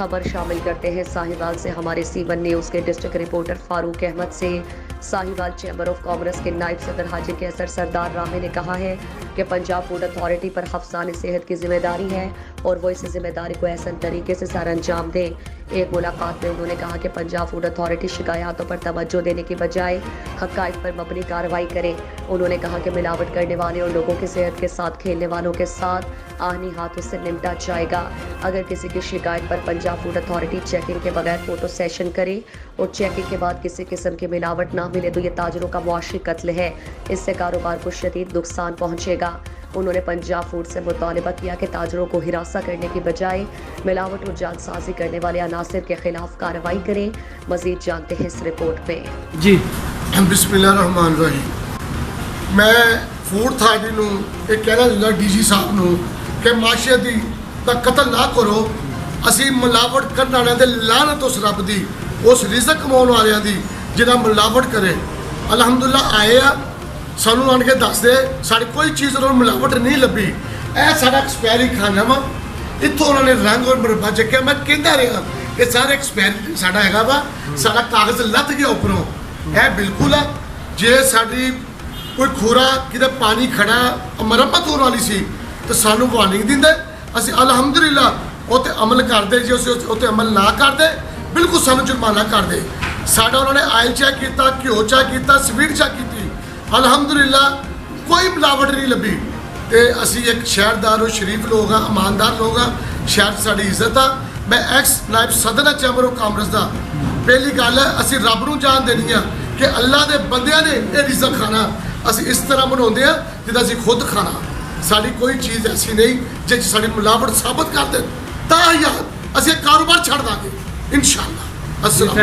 खबर शामिल करते हैं साहिवाल से। हमारे C1 न्यूज़ के डिस्ट्रिक्ट रिपोर्टर फारूक अहमद से। साहिवाल चैम्बर ऑफ कॉमर्स के नायब सदर हाजी कैसर सरदार रामे ने कहा है कि पंजाब फूड अथॉरिटी पर हफ्साने सेहत की जिम्मेदारी है और वो इस जिम्मेदारी को एहसन तरीके से सर अंजाम दे। एक मुलाकात में उन्होंने कहा कि पंजाब फूड अथॉरिटी शिकायतों पर तवज्जो देने की बजाय हक़ाइक़ पर मबनी कार्रवाई करे। उन्होंने कहा कि मिलावट करने वाले और लोगों की सेहत के साथ खेलने वालों के साथ आहनी हाथों से निपटा जाएगा। अगर किसी की शिकायत पर पंजाब फूड अथॉरिटी चेकिंग के बगैर फोटो सेशन करे और चेकिंग के बाद किसी किस्म की मिलावट ना मिले तो ये ताजरों का मुआशी कत्ल है। इससे कारोबार को शदीद नुकसान पहुंचेगा। उन्होंने पंजाब फूड से मुतालबा किया कि ताजरों को हिरासा करने की बजाय मिलावट और जालसाजी करने वाले अनासिर के खिलाफ कार्रवाई करें। मजीद जानते हैं इस रिपोर्ट में। जी बिस्मिल्लाहिर्रहमानिर्रहीम। मैं फूड अथॉरिटी नूं ये कहना चाਹੁੰਦਾ DG साहब नूं कि माशियती दा कतल ना करो। असी मिलावट करने वाले दे लानत उस रब दी, उस रिज़क कमाउण वालियां दी जिन्हां मिलावट करे। अलहमदुलिल्लाह आए आ सानू आन के दस दे साड़ी कोई चीज़ उन्होंने मिलावट नहीं लभी। यह सारा एक्सपायरी खाना वा इतों उन्होंने रंग और मुरब्बा चक्या। मैं कहता रहा कि सारा एक्सपायरी साड़ा है वा सारा कागज़ लथ गया उपरों। यह बिल्कुल है जे साड़ी कोई खूरा कि पानी खड़ा मरम्मत होने वाली सी तो सानू वार्निंग दिंदे। असी अलहमदुलिल्लाह उत्ते अमल करते। जे असी उत्ते अमल ना करते बिल्कुल सानू जुर्माना करते। साडा उन्होंने आयल चेक किया, घ्यो चेक किया, स्वीट चेक की। अलहमदुलिल्लाह कोई मिलावट नहीं लभी। तो असी एक शहरदार और शरीफ लोग हाँ, ईमानदार लोग हाँ, शहर साड़ी इज्जत आ। मैं एक्स नायब सदर हाँ चैम्बर ऑफ कॉमर्स का। पहली गल है असी रब नूं जान देनी है कि अल्लाह के बंदियां ने यह रिज़क खाना असी इस तरह मनाते हैं जिदा असी खुद खाना। साड़ी कोई चीज़ ऐसी नहीं जे साड़ी मिलावट साबित कर दे तां यार असी कारोबार छड़ देंगे इंशाअल्लाह। अस्सलाम।